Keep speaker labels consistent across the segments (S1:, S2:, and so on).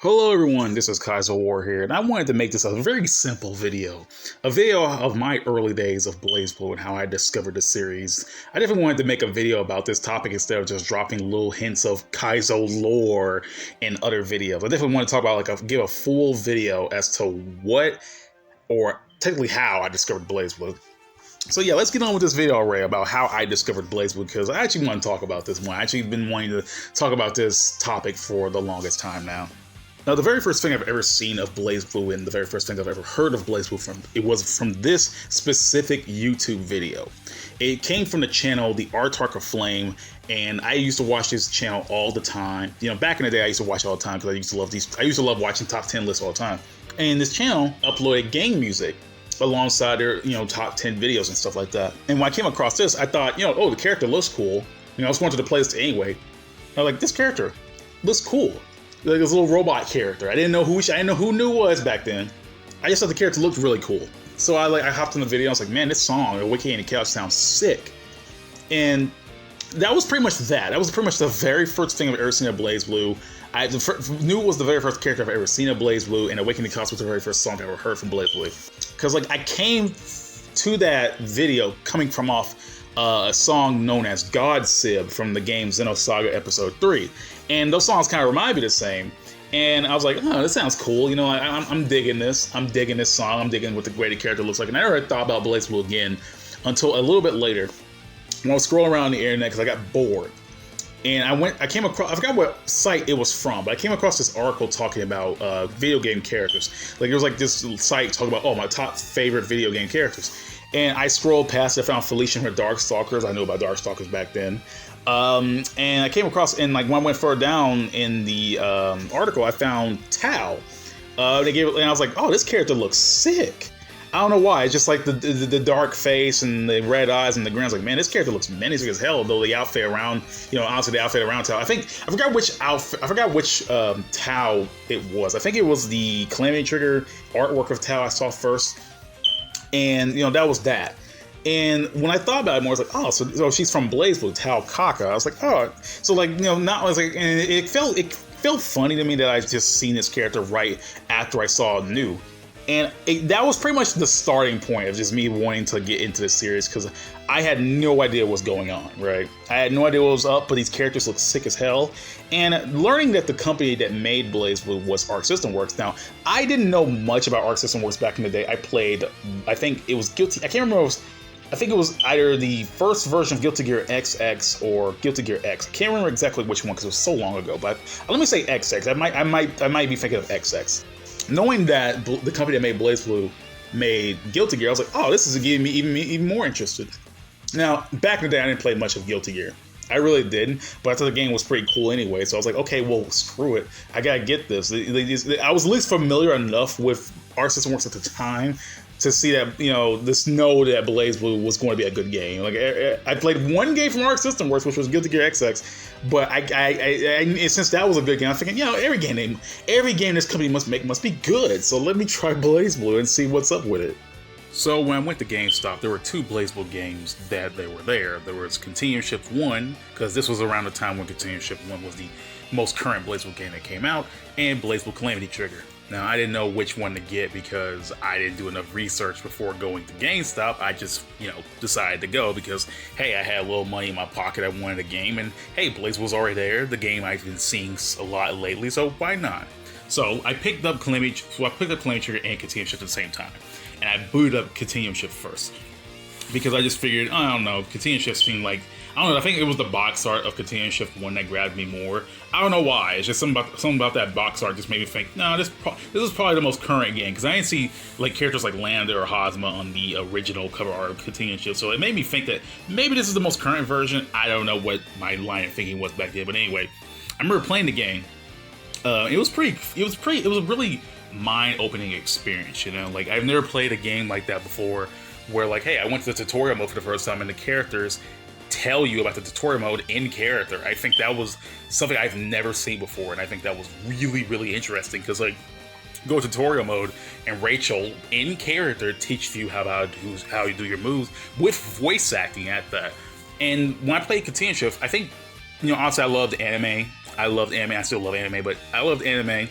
S1: Hello everyone, this is Kaizouwar here, and I wanted to make this a very simple video. A video of my early days of BlazBlue and how I discovered the series. I definitely wanted to make a video about this topic instead of just dropping little hints of Kaizou lore in other videos. I definitely want to talk about, give a full video as to what, or technically how I discovered BlazBlue. So yeah, let's get on with this video already about how I discovered BlazBlue, because I actually want to talk about this more. I've actually been wanting to talk about this topic for the longest time now. Now, the very first thing I've ever seen of BlazBlue and the very first thing I've ever heard of BlazBlue was from this specific YouTube video. It came from the channel, the Arc Flame, and I used to watch this channel all the time. You know, back in the day, I used to watch it all the time because I used to love watching top 10 lists all the time. And this channel uploaded game music alongside their, top 10 videos and stuff like that. And when I came across this, I thought, oh, the character looks cool. I just wanted to play this anyway. I was like, this character looks cool. Like this little robot character. I didn't know who New was back then. I just thought the character looked really cool. So I hopped in the video. I was like, man, this song, Wiki and the Couch, sounds sick. And that was pretty much that. That was pretty much the very first thing I've ever seen of BlazBlue. New was the very first character I've ever seen of BlazBlue, and Awakening the Couch was the very first song I ever heard from BlazBlue. Because I came to that video coming from off a song known as God Sib from the game Xenosaga Episode 3. And those songs kind of remind me the same. And I was like, oh, this sounds cool. I'm digging this. I'm digging this song. I'm digging what the way the character looks like. And I never thought about BlazBlue again until a little bit later when I was scrolling around the internet because I got bored. And I came across, I forgot what site it was from, but I came across this article talking about video game characters. It was this site talking about, my top favorite video game characters. And I scrolled past it, I found Felicia and her Darkstalkers. I knew about Darkstalkers back then. And I came across, and when I went further down in the article, I found Tao. And I was like, oh, this character looks sick. I don't know why. It's just like the dark face and the red eyes and the grin. I was like, man, this character looks menacing as hell. Though the outfit around, honestly, the outfit around Tao. I forgot which Tao it was. I think it was the Calamity Trigger artwork of Tao I saw first. And, that was that. And when I thought about it more, I was like, oh, so she's from BlazBlue, Tao Kaka. I was like, oh, so not, I was like, and it felt funny to me that I just seen this character right after I saw New. And that was pretty much the starting point of just me wanting to get into this series, because I had no idea what was going on, right? I had no idea what was up, but these characters look sick as hell. And learning that the company that made BlazBlue was ARCSYS. Now, I didn't know much about ARCSYS back in the day. I played, I think it was Guilty, I can't remember, I think it was either the first version of Guilty Gear XX or Guilty Gear X. I can't remember exactly which one because it was so long ago, but let me say XX. I might be thinking of XX. Knowing that the company that made BlazBlue made Guilty Gear, I was like, oh, this is getting me even more interested. Now, back in the day, I didn't play much of Guilty Gear. I really didn't, but I thought the game was pretty cool anyway, so I was like, okay, well, screw it. I gotta get this. I was at least familiar enough with ARCSYS at the time to see that, this know that BlazBlue was going to be a good game. I played one game from ARCSYS, which was Guilty Gear XX, but I since that was a good game, I'm thinking, every game this company must make must be good. So let me try BlazBlue and see what's up with it. So when I went to GameStop, there were two BlazBlue games that they were there. There was Continuum Shift 1, because this was around the time when Continuum Shift 1 was the most current BlazBlue game that came out, and BlazBlue Calamity Trigger. Now, I didn't know which one to get because I didn't do enough research before going to GameStop. I just, decided to go because, hey, I had a little money in my pocket. I wanted a game, and hey, BlazBlue was already there. The game I've been seeing a lot lately, so why not? So I picked up Calamity Trigger and Continuum Shift at the same time, and I booted up Continuum Shift first because I just figured, I don't know, Continuum Shift seemed like, I don't know, I think it was the box art of Continuum Shift 1 that grabbed me more. I don't know why. It's just something about that box art just made me think, no, this is probably the most current game, because I didn't see characters like Lambda or Hosma on the original cover art of Continuum Shift, so it made me think that maybe this is the most current version. I don't know what my line of thinking was back then, but anyway, I remember playing the game. It was a really mind-opening experience, I've never played a game like that before, where hey, I went to the tutorial mode for the first time and the characters tell you about the tutorial mode in character. I think that was something I've never seen before, and I think that was really, really interesting, because go to tutorial mode and Rachel in character teaches you how you do your moves with voice acting at that. And when I played Continuum Shift, I think, honestly, I loved anime. I still love anime, but I loved anime.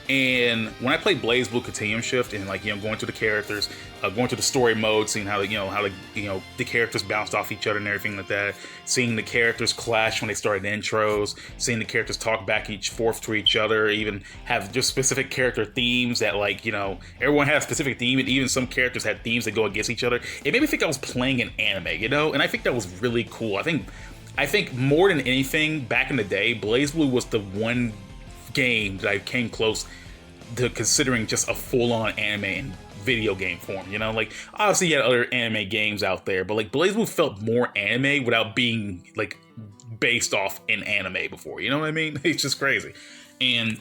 S1: And when I played BlazBlue Continuum Shift and like, you know, going through the characters, going through the story mode, seeing how the characters bounced off each other and everything like that, seeing the characters clash when they started intros, seeing the characters talk back each forth to each other, even have just specific character themes that, like, you know, everyone had a specific theme, and even some characters had themes that go against each other. It made me think I was playing an anime, you know, and I think that was really cool. I think more than anything, back in the day, BlazBlue was the one game that I came close to considering just a full-on anime in video game form, you know? Like, obviously you had other anime games out there, but like BlazBlue felt more anime without being like based off in anime before, you know what I mean? It's just crazy. And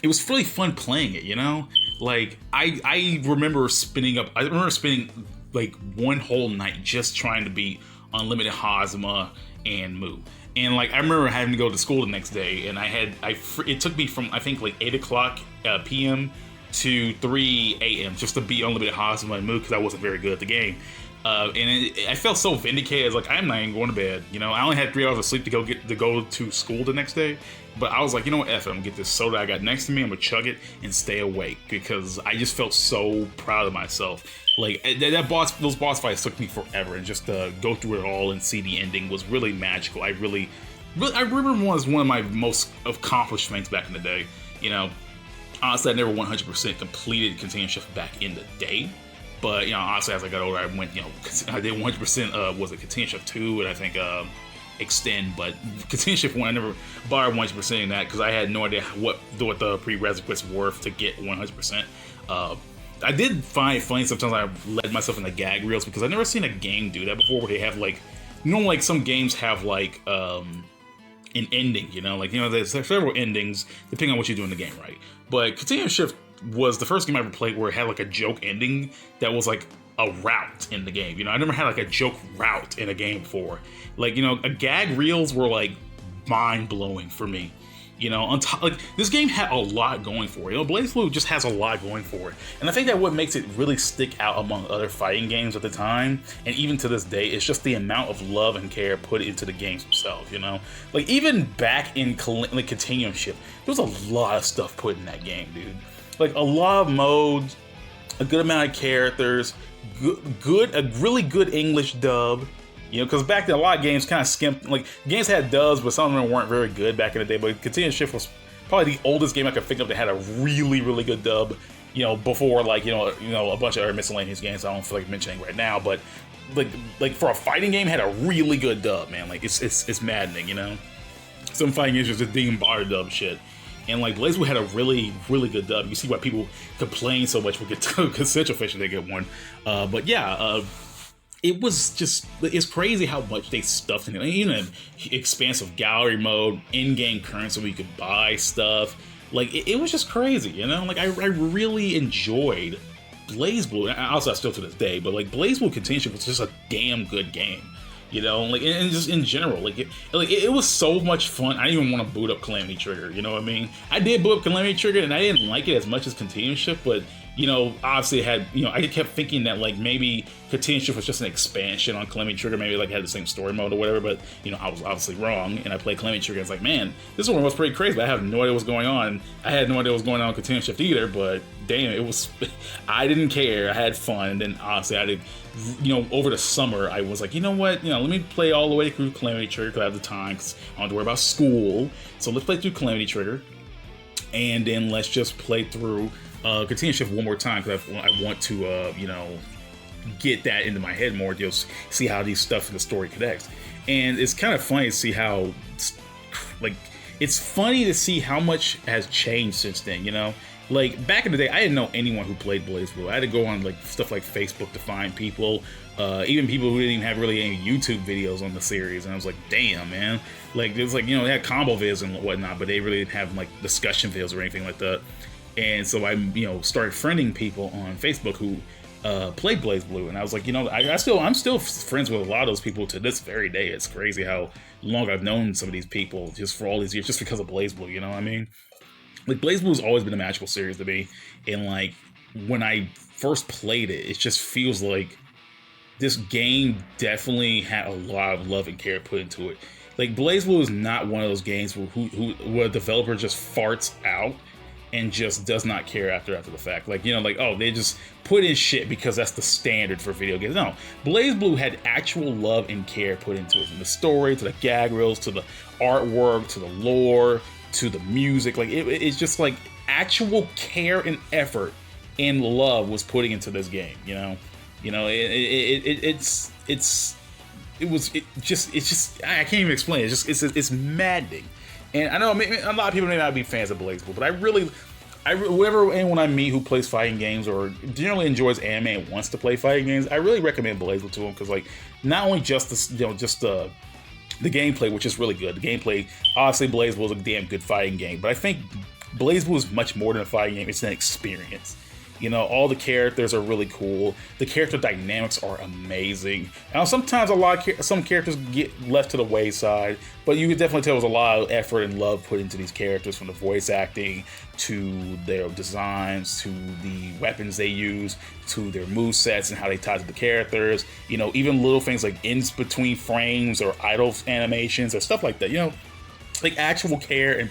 S1: it was really fun playing it, you know? Like, I remember spending like one whole night just trying to beat Unlimited Hazama and Mu. And like, I remember having to go to school the next day, and it took me from, I think, like 8 o'clock p.m. to 3 a.m. just to beat Unlimited Hazama and Mu, because I wasn't very good at the game. I felt so vindicated. I was like, I'm not even going to bed. You know, I only had 3 hours of sleep to go to school the next day. But I was like, you know what, F it, I'm gonna get this soda I got next to me, I'm gonna chug it and stay awake, because I just felt so proud of myself. Like, those boss fights took me forever, and just to go through it all and see the ending was really magical. I remember was one of my most accomplished things back in the day. You know, honestly, I never 100% completed Continuum Shift back in the day. But, you know, honestly, as I got older, I went, you know, I did 100%, was it Continuum Shift 2, and I think, Extend, but Continuum Shift 1, I never borrowed 100% in that, because I had no idea what the prerequisites were to get 100%. I did find it funny sometimes I led myself into gag reels, because I've never seen a game do that before, where they have like, you know, like some games have like an ending, you know, like, you know, there's several endings depending on what you do in the game, right? But Continuum Shift was the first game I ever played where it had like a joke ending that was like a route in the game. You know, I never had like a joke route in a game before. Like, you know, gag reels were like mind-blowing for me. You know, on top, like, this game had a lot going for it. You know, BlazBlue just has a lot going for it. And I think that what makes it really stick out among other fighting games at the time, and even to this day, is just the amount of love and care put into the games themselves, you know? Like, even back in like Continuum Shift, there was a lot of stuff put in that game, dude. Like, a lot of modes, a good amount of characters, a really good English dub. You know, because back then a lot of games kind of skimped, like, games had dubs, but some of them weren't very good back in the day. But Continuum Shift was probably the oldest game I could think of that had a really, really good dub. You know, before, like, you know, a bunch of other miscellaneous games I don't feel like mentioning right now. But like for a fighting game, it had a really good dub, man. Like, it's maddening, you know. Some fighting games just didn't bother dub shit. And like BlazBlue had a really, really good dub. You see why people complain so much. We'll get to Central Fish if they get one. But yeah. It was just, it's crazy how much they stuffed in it. Even an expansive gallery mode, in-game currency where you could buy stuff. Like, it was just crazy, you know? Like, I really enjoyed BlazBlue. And also, I still to this day, but like, BlazBlue Continuum Shift was just a damn good game. You know, like, and just in general, it was so much fun. I didn't even want to boot up Calamity Trigger, you know what I mean? I did boot up Calamity Trigger, and I didn't like it as much as Continuum Shift, but, you know, obviously it had, you know, I kept thinking that, like, maybe Continuum Shift was just an expansion on Calamity Trigger, maybe, like, had the same story mode or whatever, but, you know, I was obviously wrong, and I played Calamity Trigger, and it's like, man, this one was pretty crazy, but I have no idea what's going on. I had no idea what was going on in Continuum Shift either, but, damn, it was, I didn't care, I had fun, and then, honestly, I did, you know, over the summer, I was like, you know what, you know, let me play all the way through Calamity Trigger, because I have the time, because I don't have to worry about school, so let's play through Calamity Trigger, and then let's just play through Continuum Shift one more time, because I want to, you know, get that into my head more, just see how these stuff in the story connects. And it's kind of funny to see how, like, it's funny to see how much has changed since then, you know? Like, back in the day, I didn't know anyone who played BlazBlue. I had to go on, like, stuff like Facebook to find people, even people who didn't even have really any YouTube videos on the series. And I was like, damn, man. Like, it was like, you know, they had combo vids and whatnot, but they really didn't have, like, discussion videos or anything like that. And so I, you know, started friending people on Facebook who played BlazBlue, and I was like, you know, I'm still friends with a lot of those people to this very day. It's crazy how long I've known some of these people just for all these years, just because of BlazBlue. You know what I mean? Like, BlazBlue's always been a magical series to me, and like when I first played it, it just feels like this game definitely had a lot of love and care put into it. Like, BlazBlue is not one of those games where a developer just farts out and just does not care after the fact. Like, you know, like, oh, they just put in shit because that's the standard for video games. No, BlazBlue had actual love and care put into it, from the story to the gag reels to the artwork to the lore to the music. Like, it's just like actual care and effort and love was putting into this game. It's just I can't even explain it. It's maddening. And I know a lot of people may not be fans of BlazBlue, but anyone I meet who plays fighting games or generally enjoys anime and wants to play fighting games, I really recommend BlazBlue to them, because like not only just the gameplay, which is really good. The gameplay, obviously, BlazBlue is a damn good fighting game, but I think BlazBlue is much more than a fighting game. It's an experience. You know, all the characters are really cool. The character dynamics are amazing. Now, sometimes some characters get left to the wayside, but you can definitely tell there's a lot of effort and love put into these characters, from the voice acting to their designs to the weapons they use to their movesets and how they tie to the characters. You know, even little things like ends between frames or idle animations or stuff like that. You know, like actual care and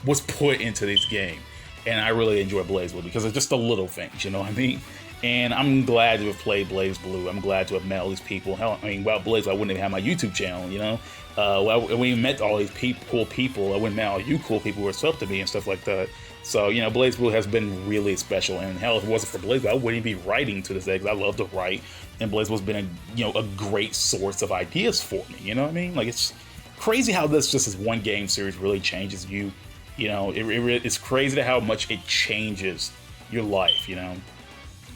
S1: was put into this game. And I really enjoy BlazBlue because it's just the little things, you know what I mean? And I'm glad to have played BlazBlue. I'm glad to have met all these people. Hell, I mean, without BlazBlue, I wouldn't even have my YouTube channel, you know? When we met all these cool people, I wouldn't met all you cool people who are sub to me and stuff like that. So, you know, BlazBlue has been really special. And hell, if it wasn't for BlazBlue, I wouldn't be writing to this day, because I love to write. And BlazBlue's been a great source of ideas for me, you know what I mean? Like, it's crazy how this one game series really changes you. You know, it's crazy to how much it changes your life, you know?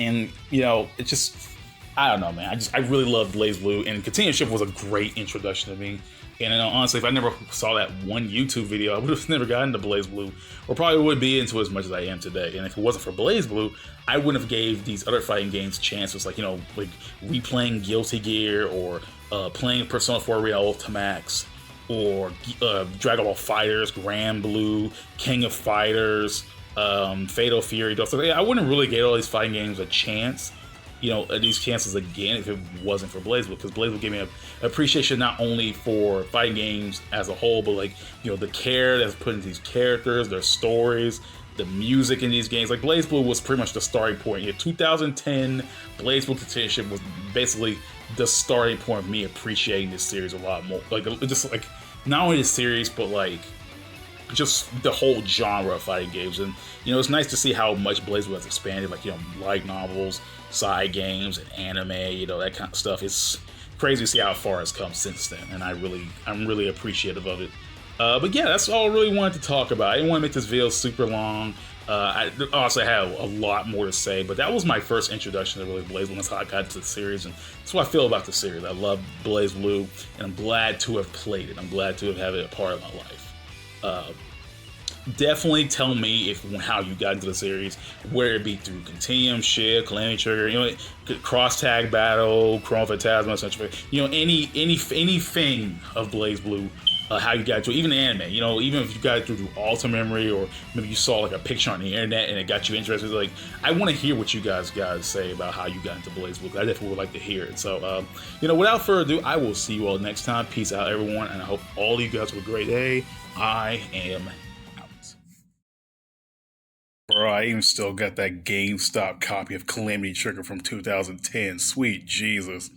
S1: And, you know, it just, I don't know, man. I really love BlazBlue, and Continuous Shift was a great introduction to me. And, you know, honestly, if I never saw that one YouTube video, I would have never gotten to BlazBlue, or probably would be into as much as I am today. And if it wasn't for BlazBlue, I wouldn't have gave these other fighting games chances, like, you know, like replaying Guilty Gear, or playing Persona 4 Real Ultimax, or Dragon Ball FighterZ, Grand Blue, King of Fighters, Fatal Fury. So yeah, I wouldn't really give all these fighting games a chance, you know, these chances again, if it wasn't for BlazBlue, because BlazBlue gave me an appreciation not only for fighting games as a whole, but like, you know, the care that's put into these characters, their stories, the music in these games. Like, BlazBlue was pretty much the starting point. Yeah, 2010 BlazBlue Continuation was basically the starting point of me appreciating this series a lot more. Like, just like not only the series, but like just the whole genre of fighting games. And, you know, it's nice to see how much BlazBlue has expanded, like, you know, light novels, side games, and anime, you know, that kind of stuff. It's crazy to see how far it's come since then, and I'm really appreciative of it. But yeah, that's all I really wanted to talk about. I didn't want to make this video super long. I honestly have a lot more to say, but that was my first introduction to really BlazBlue. That's how I got into the series, and that's what I feel about the series. I love BlazBlue, and I'm glad to have played it. I'm glad to have had it a part of my life. Definitely tell me how you got into the series, whether it be through Continuum, Shift, Calamity Trigger, you know, Cross Tag Battle, Chrono Phantasma, etc. You know, anything of BlazBlue. How you got to it, even the anime, you know, even if you got it through Alta Memory, or maybe you saw like a picture on the internet and it got you interested. Like, I want to hear what you guys say about how you got into BlazBlue. I definitely would like to hear it. So, you know, without further ado, I will see you all next time. Peace out, everyone, and I hope all of you guys have a great day. I am out. Bro, I even still got that GameStop copy of Calamity Trigger from 2010. Sweet Jesus.